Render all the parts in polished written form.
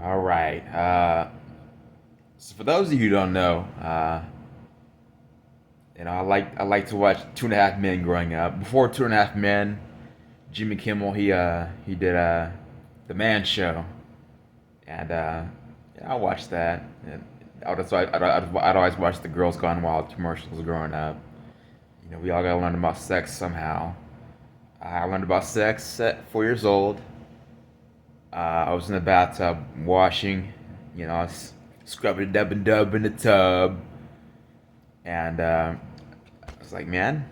All right. So for those of you who don't know, I like to watch Two and a Half Men growing up. Before Two and a Half Men, Jimmy Kimmel he did the Man Show, and I watched that. And I'd always watch the Girls Gone Wild commercials growing up. We all gotta learn about sex somehow. I learned about sex at 4 years old. I was in the bathtub washing, I was scrubbing a dub and dub in the tub, and I was like, man,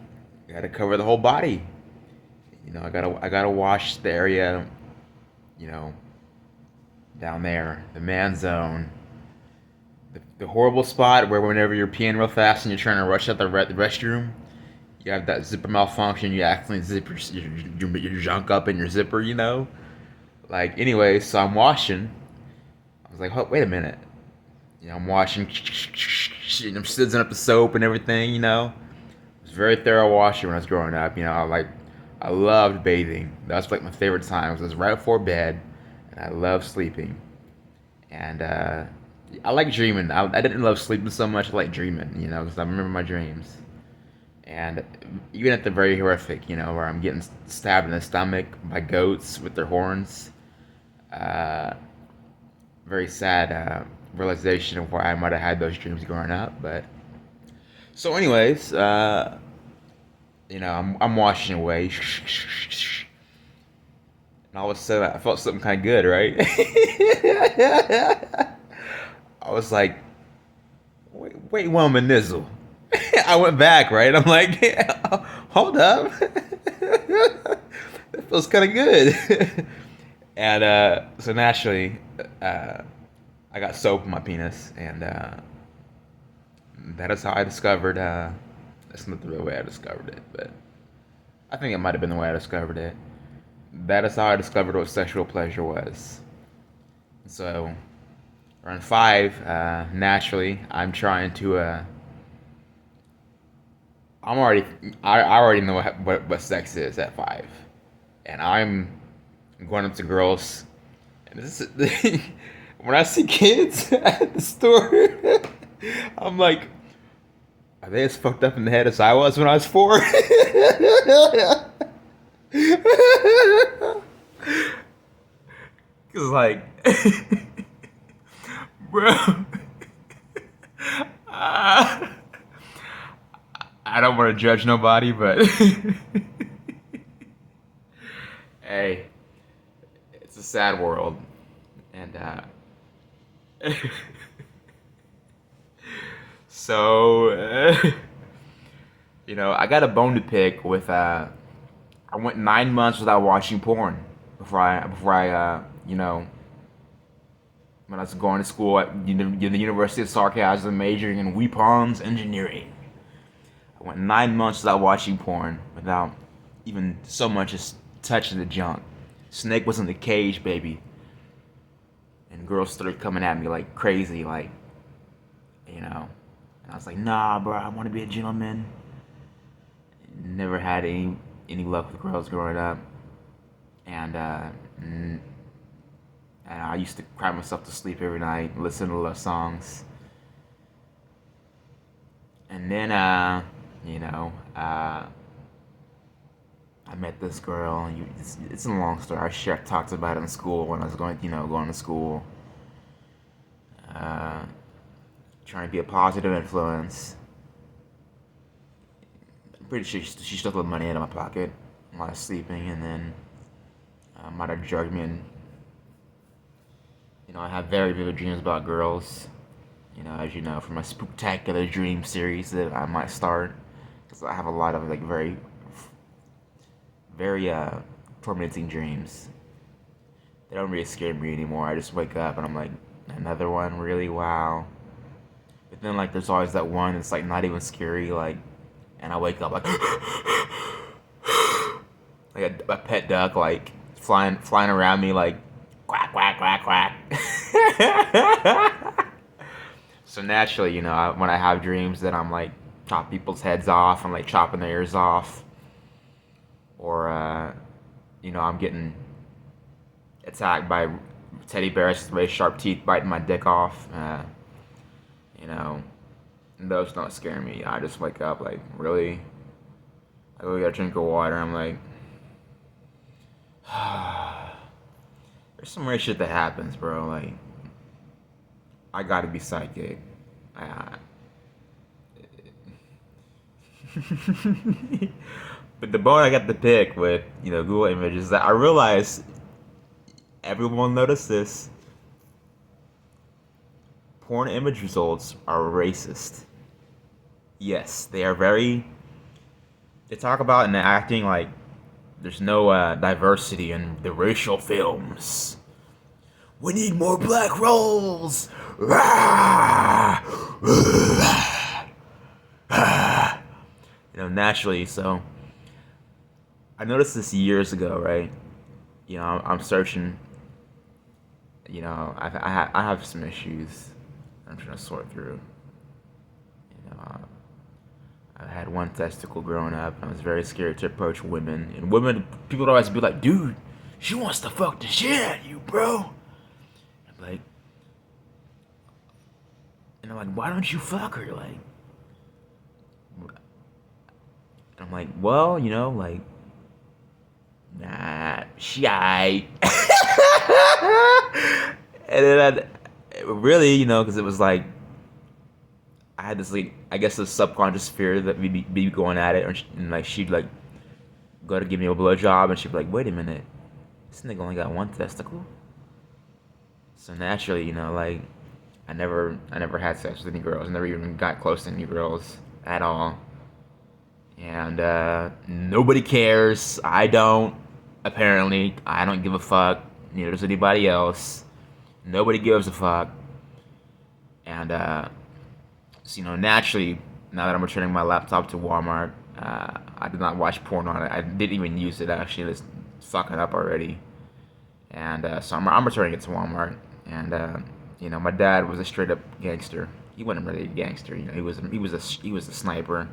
I gotta cover the whole body. I gotta wash the area, you know, down there, the man zone, the horrible spot where whenever you're peeing real fast and you're trying to rush out the restroom, you have that zipper malfunction. You accidentally zip your junk up in your zipper. Like, anyway, so I'm washing. I was like, oh, wait a minute. I'm washing. I'm sizzling up the soap and everything. I was a very thorough washer when I was growing up. I loved bathing. That's like my favorite time. It was right before bed, and I loved sleeping. And I like dreaming. I didn't love sleeping so much. I like dreaming, because I remember my dreams. And even at the very horrific, where I'm getting stabbed in the stomach by goats with their horns. Uh, Very sad realization of why I might have had those dreams growing up. But so, anyways, I'm washing away, and all of a sudden I felt something kind of good, right? I was like, wait, woman, nizzle. I went back, right? I'm like, hold up, that feels kind of good. And so naturally, uh, I got soap in my penis, and that is how I discovered. That's not the real way I discovered it, but I think it might have been the way I discovered it. That is how I discovered what sexual pleasure was. So, around five, naturally, I'm trying to. I'm already. I already know what sex is at five, and I'm going up to girls, and this is when I see kids at the store, I'm like, are they as fucked up in the head as I was when I was four? Cause like, bro, uh, I don't want to judge nobody, but hey, it's a sad world, and so I got a bone to pick with. I went 9 months without watching porn before I when I was going to school at the University of Sarcasm, majoring in weapons engineering. I went 9 months without watching porn, without even so much as touching the junk. Snake was in the cage, baby, and girls started coming at me like crazy, like And I was like, nah, bro, I want to be a gentleman. Never had any luck with girls growing up, and and I used to cry myself to sleep every night, listen to love songs, and then you know, uh, I met this girl. It's a long story. Talked about it in school when I was going to school, uh, trying to be a positive influence. I'm pretty sure she took the money out of my pocket while I was sleeping, and then might have drugged me. And I have very vivid dreams about girls. As you know, from my Spooktacular Dream series that I might start, because I have a lot of like very, very tormenting dreams. They don't really scare me anymore. I just wake up and I'm like, another one, really? Wow. But then like, there's always that one that's like not even scary, like, and I wake up like, like a pet duck, like flying around me, like quack quack quack quack. So naturally, when I have dreams that I'm like chop people's heads off, I'm like chopping their ears off, or I'm getting attacked by teddy bears with very sharp teeth biting my dick off. You know, those don't scare me. I just wake up like, really? I go get a drink of water. I'm like, there's some weird shit that happens, bro. Like, I gotta be psychic. But the bone I got to pick with, Google Images is that I realize everyone noticed this. Porn image results are racist. Yes, they are very. They talk about in the acting like there's no diversity in the racial films. We need more black roles. Naturally. So I noticed this years ago, right? I'm searching. I have some issues I'm trying to sort through. I had one testicle growing up, and I was very scared to approach women. And women, people would always be like, "Dude, she wants to fuck the shit out of you, bro." Like, and I'm like, "Why don't you fuck her?" Like, I'm like, "Well, like, nah, she aight." And then really, because it was like, I had this, like, I guess, a subconscious fear that we'd be going at it, and like she'd like go to give me a blowjob, and she'd be like, "Wait a minute, this nigga only got one testicle." So naturally, like, I never had sex with any girls. I never even got close to any girls at all. And nobody cares. I don't. Apparently, I don't give a fuck. Neither does anybody else. Nobody gives a fuck. And so, naturally, now that I'm returning my laptop to Walmart, I did not watch porn on it. I didn't even use it, actually. It's fucking up already. And so I'm returning it to Walmart. And my dad was a straight up gangster. He wasn't really a gangster. He was a sniper.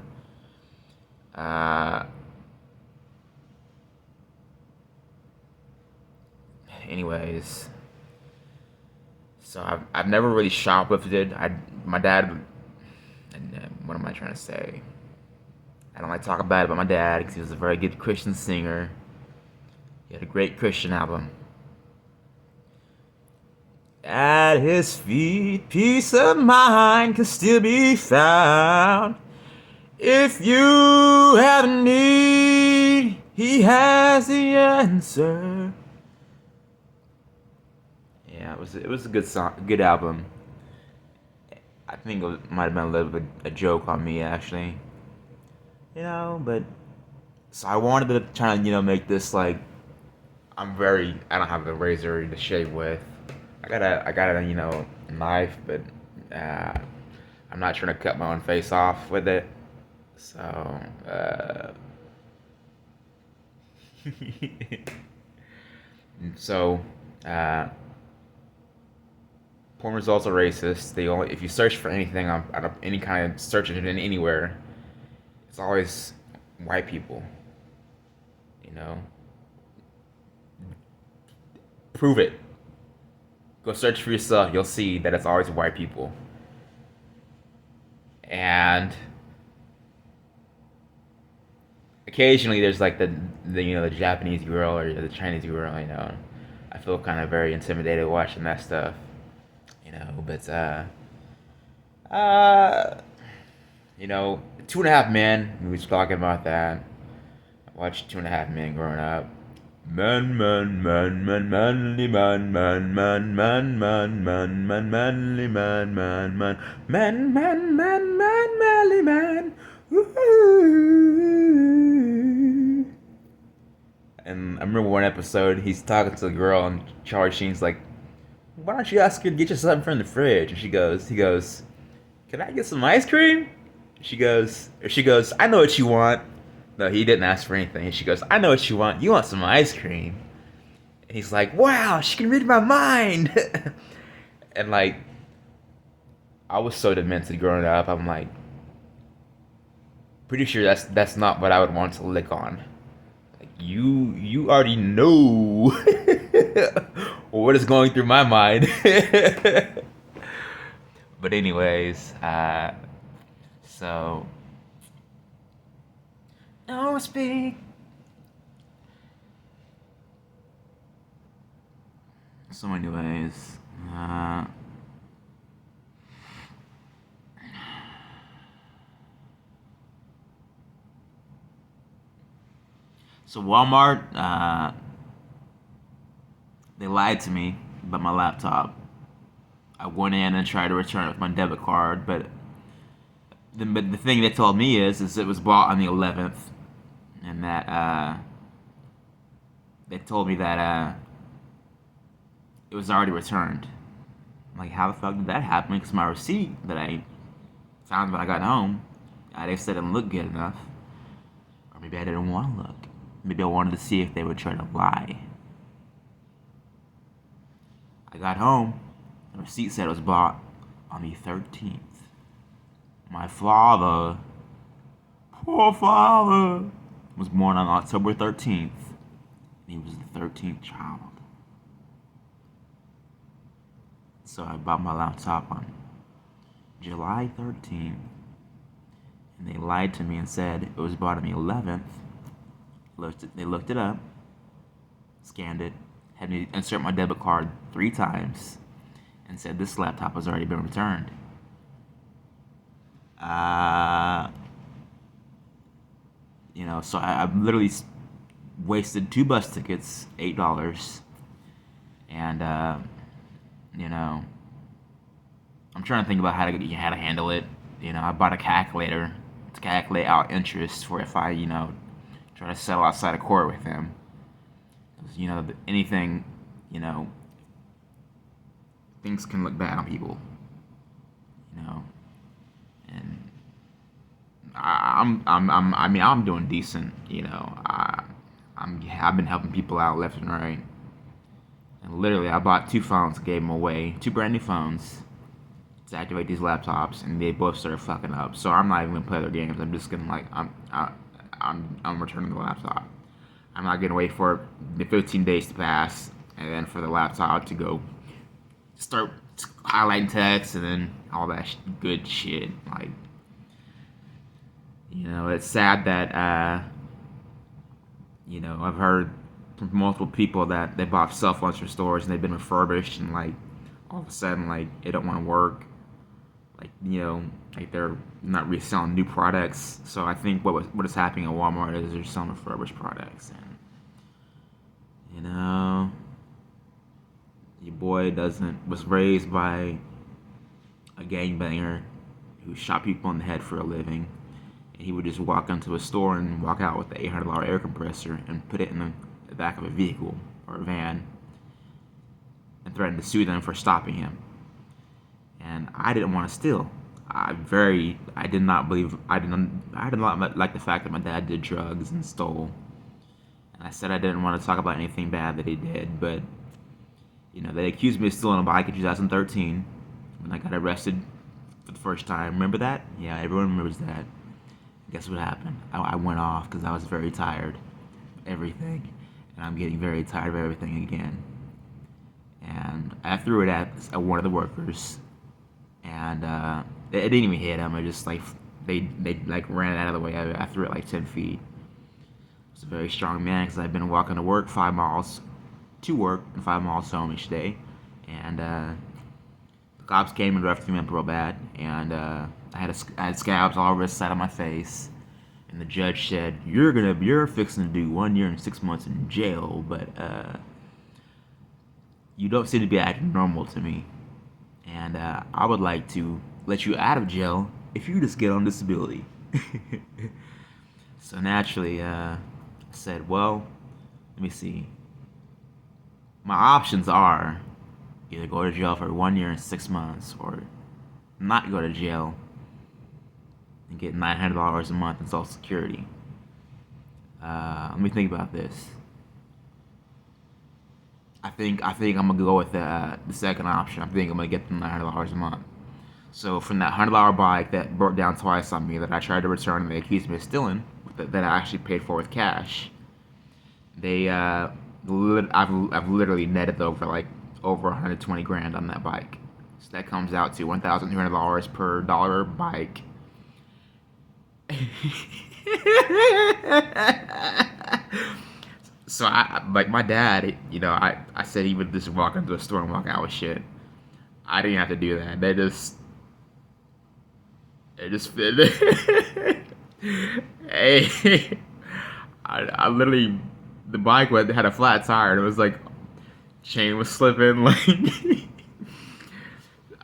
Anyways, so I've never really shoplifted. My dad. And what am I trying to say? I don't like to talk bad about my dad because he was a very good Christian singer. He had a great Christian album. At his feet, peace of mind can still be found. If you have a need, he has the answer. Yeah, it was a good song, good album. I think it might have been a little bit a joke on me, actually. But so I wanted to try and make this like I don't have a razor to shave with. I got a knife, but I'm not trying to cut my own face off with it. So so porn results are racist. If you search for anything on any kind of search engine anywhere, it's always white people. Prove it. Go search for yourself. You'll see that it's always white people. And occasionally there's like the Japanese girl or the Chinese girl. I feel kind of very intimidated watching that stuff. But Two and a Half Men. We was talking about that. I watched Two and a Half Men growing up. Man, man, man, man, manly man, man, man, man, man, man, man, manly man, man, man, man, man, man, man, manly man. Woo-hoo. And I remember one episode, he's talking to the girl, and Charlie Sheen's like, "Why don't you ask her to get you something from the fridge?" And he goes, "Can I get some ice cream?" She goes, "I know what you want." No, he didn't ask for anything. She goes, "I know what you want. You want some ice cream." And he's like, "Wow, she can read my mind." And like, I was so demented growing up. I'm like, pretty sure that's not what I would want to lick on. Like, you already know what is going through my mind. But anyways, so don't speak. So anyways, so Walmart, they lied to me about my laptop. I went in and tried to return it with my debit card, but the thing they told me is it was bought on the 11th, and that they told me that it was already returned. I'm like, how the fuck did that happen? Because my receipt that I found when I got home, they said it didn't look good enough, or maybe I didn't want to look. Maybe I wanted to see if they would try to lie. I got home. The receipt said it was bought on the 13th. My father, poor father, was born on October 13th. He was the 13th child. So I bought my laptop on July 13th. And they lied to me and said it was bought on the 11th. They looked it up, scanned it, had me insert my debit card 3 times, and said this laptop has already been returned. So I literally wasted 2 bus tickets, $8, and I'm trying to think about how to handle it. I bought a calculator to calculate out interest for if I try to settle outside of court with him. Because anything, things can look bad on people. And I'm doing decent. I've been helping people out left and right. And literally, I bought 2 phones, gave them away, 2 brand new phones to activate these laptops, and they both started fucking up. So I'm not even gonna play their games. I'm just gonna I'm returning the laptop. I'm not gonna wait for the 15 days to pass and then for the laptop to go start highlighting text and then all that good shit. It's sad that I've heard from multiple people that they bought cell phones from stores and they've been refurbished and all of a sudden it don't want to work. They're not reselling new products. So I think what is happening at Walmart is they're selling refurbished products, and your boy was raised by a gangbanger who shot people in the head for a living, and he would just walk into a store and walk out with the $800 air compressor and put it in the back of a vehicle or a van and threatened to sue them for stopping him. And I didn't want to steal. I did not like the fact that my dad did drugs and stole. And I said I didn't want to talk about anything bad that he did, but they accused me of stealing a bike in 2013 when I got arrested for the first time. Remember that? Yeah, everyone remembers that. Guess what happened? I went off because I was very tired of everything, and I'm getting very tired of everything again. And I threw it at one of the workers, and it didn't even hit him. It just they ran out of the way. I threw it 10 feet. I was a very strong man because I've been walking to work 5 miles to work and 5 miles home each day, and the cops came and roughed me up real bad, and I had scabs all over the side of my face. And the judge said, "You're fixing to do 1 year and 6 months in jail, but you don't seem to be acting normal to me, and I would like to let you out of jail if you just get on disability." So naturally, I said, "Well, let me see. My options are either go to jail for 1 year and 6 months, or not go to jail and get $900 a month in Social Security. Let me think about this. I think I'm gonna go with the second option. I think I'm gonna get the $900 a month. So from that $100 bike that broke down twice on me that I tried to return and they accused me of stealing, that I actually paid for with cash, I've literally netted over over 120 grand on that bike. So that comes out to $1,200 per dollar bike. So like my dad, I said he would just walk into a store and walk out with shit. I didn't have to do that. They just hey, I literally, the bike had a flat tire and it was like, chain was slipping, like,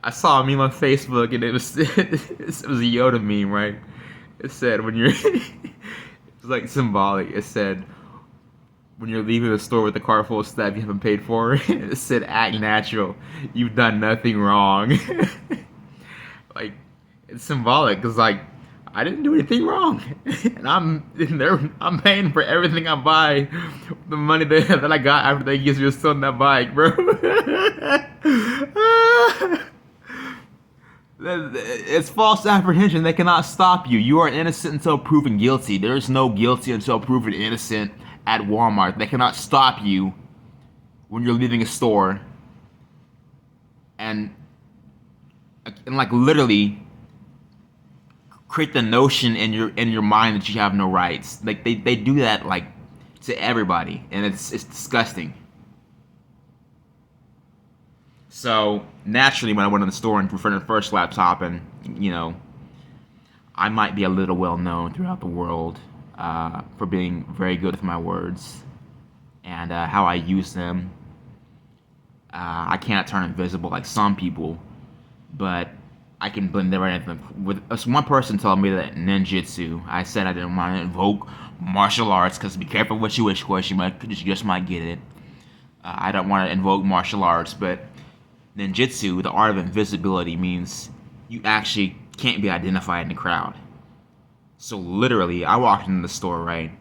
I saw a meme on Facebook and it was a Yoda meme, right? It said when you're it's like symbolic. It said when you're leaving the store with a car full of stuff you haven't paid for, it said act natural. You've done nothing wrong. Like, it's symbolic because like I didn't do anything wrong, and I'm paying for everything I buy with the money that I got after they gives me selling that bike, bro. It's false apprehension. They cannot stop you. You are innocent until proven guilty. There is no guilty until proven innocent at Walmart. They cannot stop you when you're leaving a store and like literally create the notion in your mind that you have no rights. Like they do that like to everybody, and it's disgusting. So naturally, when I went in the store and for the first laptop, and I might be a little well known throughout the world for being very good with my words and how I use them. I can't turn invisible like some people, but I can blend them right in. With one person told me that ninjutsu, I said I didn't want to invoke martial arts because be careful what you wish for. You just might get it. I don't want to invoke martial arts, but ninjutsu, the art of invisibility, means you actually can't be identified in the crowd. So literally, I walked into the store, right,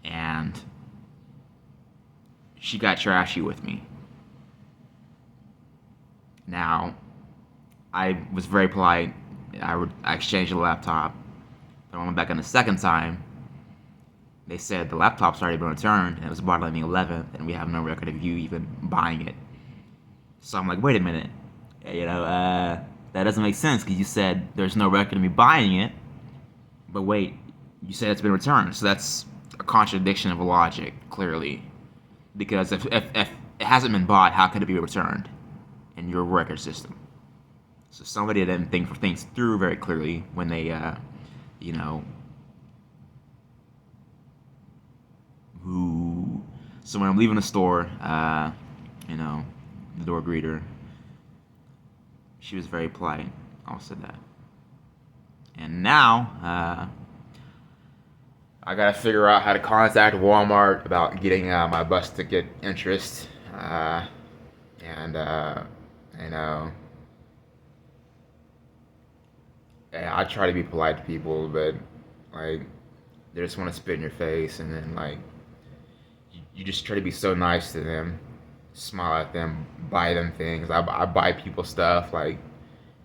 and she got trashy with me. Now, I was very polite. I exchanged the laptop. Then I went back in the second time. They said the laptop's already been returned, and it was bought on the 11th, and we have no record of you even buying it. So I'm like, wait a minute. That doesn't make sense because you said there's no record of me buying it. But wait, you said it's been returned. So that's a contradiction of logic, clearly. Because if it hasn't been bought, how could it be returned in your record system? So somebody didn't think things through very clearly when they, So when I'm leaving the store, the door greeter, she was very polite. I'll say that. And now, I gotta figure out how to contact Walmart about getting my bus ticket interest. I try to be polite to people, but like they just want to spit in your face, and then like you just try to be so nice to them, smile at them, buy them things. I buy people stuff like,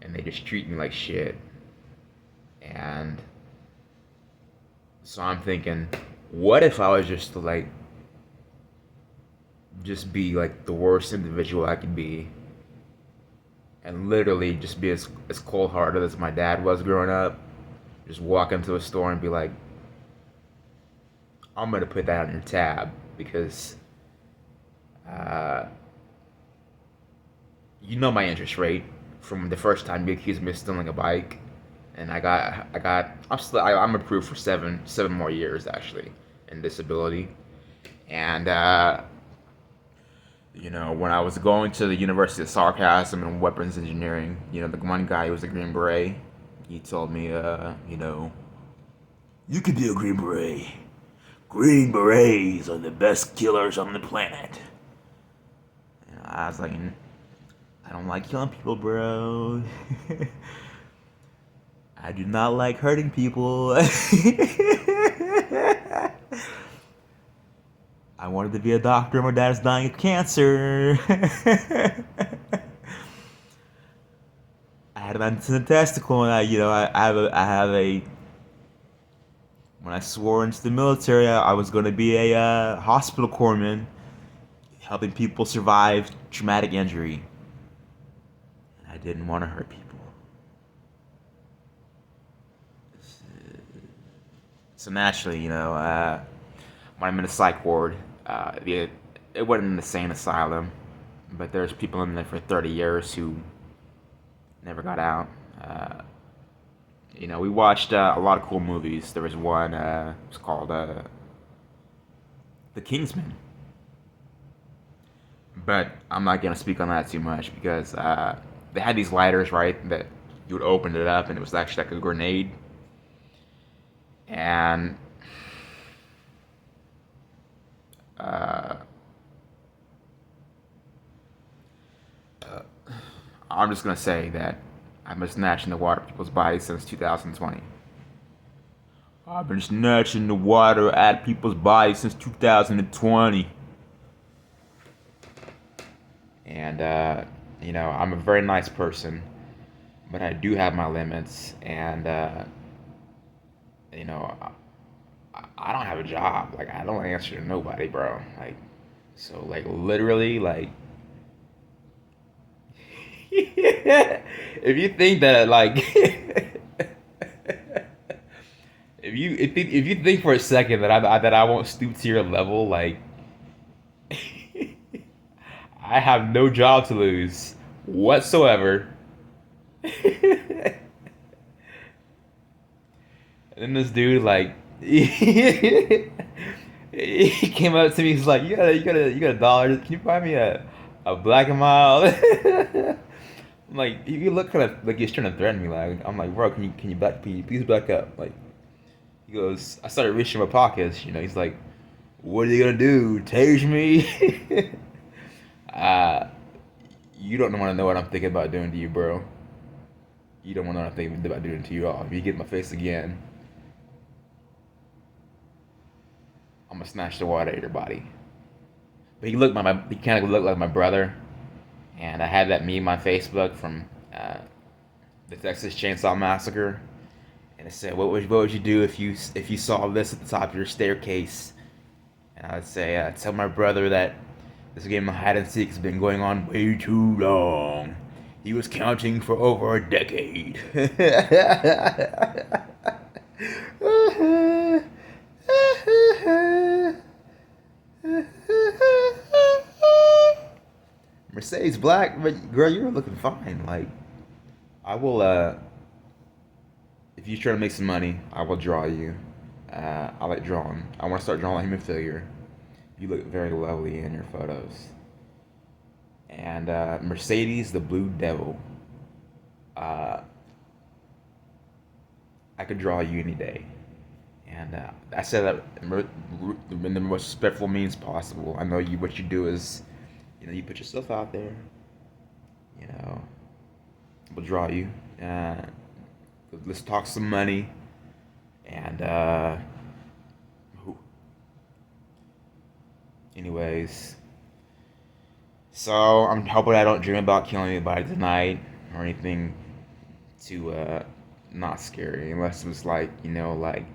and they just treat me like shit. And so I'm thinking, what if I was just to like just be like the worst individual I could be, and literally just be as cold-hearted as my dad was growing up. Just walk into a store and be like, I'm gonna put that on your tab because my interest rate from the first time you accused me of stealing a bike, and I'm approved for seven more years actually in disability, and when I was going to the University of Sarcasm and Weapons Engineering, the one guy who was a Green Beret, he told me, you could be a Green Beret. Green Berets are the best killers on the planet. And I was like, I don't like killing people, bro. I do not like hurting people. I wanted to be a doctor. My dad is dying of cancer. I had an unintended testicle, and I have a. When I swore into the military, I was going to be a hospital corpsman. helping people survive traumatic injury. And I didn't want to hurt people. So naturally, when I'm in a psych ward, it wasn't an insane asylum, but there's people in there for 30 years who never got out. We watched a lot of cool movies. There was one, it's called The Kingsman. But I'm not going to speak on that too much because they had these lighters, right, that you would open it up and it was actually like a grenade. And I'm just going to say that I've been snatching the water people's bodies since 2020. I've been snatching the water at people's bodies since 2020. And, I'm a very nice person, but I do have my limits. And, I don't have a job. Like, I don't answer to nobody, bro. Like, so, like, literally, like, if you think that, like, if you think for a second that I won't stoop to your level, like, I have no job to lose whatsoever. And then this dude, like, he came up to me. He's like, "You got a dollar? Can you buy me a Black and Mild?" I'm like, you look kind of like he's trying to threaten me. Like, I'm like, bro, can you please back up? Like, he goes, I started reaching in my pockets. He's like, "What are you gonna do? Tase me?" You don't want to know what I'm thinking about doing to you, bro. You don't want to know what I'm thinking about doing to you at all. If you get in my face again, I'm gonna snatch the water out of your body. But he kind of looked like my brother, and I had that meme on Facebook from the Texas Chainsaw Massacre, and it said, "What would you do if you saw this at the top of your staircase?" And I would say, "Tell my brother that this game of hide and seek has been going on way too long. He was counting for over a decade." Mercedes Black, but girl, you're looking fine. Like, I will, if you're trying to make some money, I will draw you. I like drawing. I want to start drawing hemophilia. You look very lovely in your photos. And Mercedes, the Blue Devil. I could draw you any day. And I said that in the most respectful means possible. I know what you do is, you put yourself out there. We'll draw you. Let's talk some money. And anyways, so I'm hoping I don't dream about killing anybody tonight or anything too not scary, unless it was like like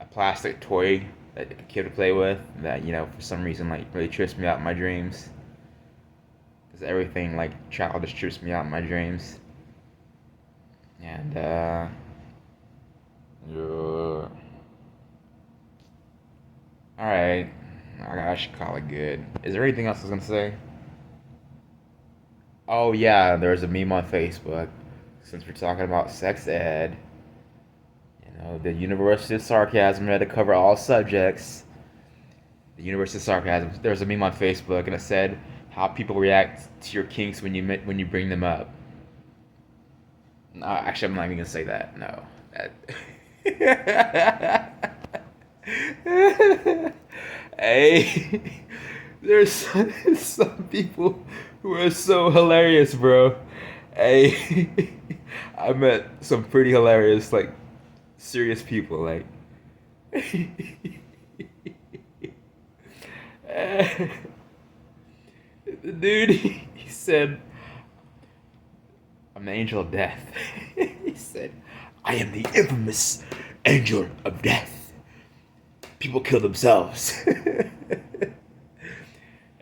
a plastic toy that a kid would play with that for some reason like really trips me out in my dreams. Because everything like childish trips me out in my dreams. And yeah. Alright. I should call it good. Is there anything else I was gonna say? Oh yeah, there's a meme on Facebook. Since we're talking about sex ed, the University of Sarcasm had to cover all subjects. The University of Sarcasm. There's a meme on Facebook, and it said how people react to your kinks when you bring them up. No, actually, I'm not even gonna say that. No. Hey, there's some people who are so hilarious, bro. Hey, I met some pretty hilarious, like, serious people, like. The dude, he said, "I'm the angel of death." He said, "I am the infamous angel of death. People kill themselves."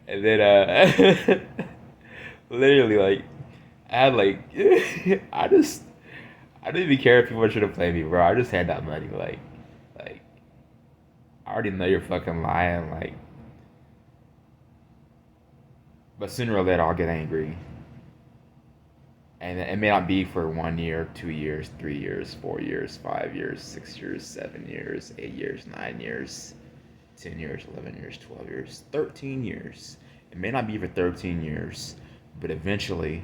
And then literally like I had like I just I didn't even care if people were trying to play me, bro. I just had that money. Like I already know you're fucking lying. Like, but sooner or later I'll get angry, and it may not be for 1 year, 2 years, 3 years, 4 years, 5 years, 6 years, 7 years, 8 years, 9 years, 10 years, 11 years, 12 years, 13 years. It may not be for 13 years, but eventually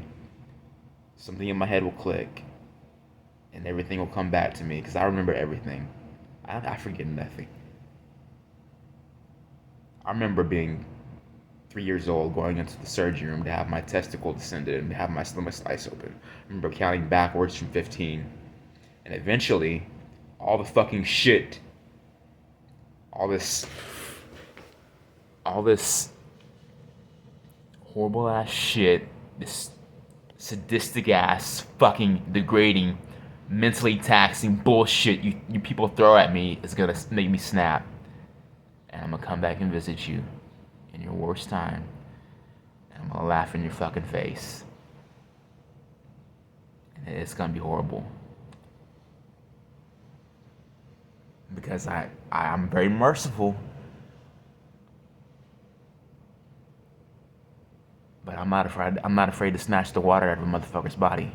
something in my head will click, and everything will come back to me because I remember everything. I forget nothing. I remember being 3 years old going into the surgery room to have my testicle descended and to have my stomach slice open. I remember counting backwards from 15. And eventually, all the fucking shit, all this, all this horrible ass shit, this sadistic ass, fucking degrading, mentally taxing bullshit you people throw at me is gonna make me snap. And I'm gonna come back and visit you in your worst time. And I'm gonna laugh in your fucking face. And it's gonna be horrible. Because I'm very merciful. But I'm not afraid to snatch the water out of a motherfucker's body.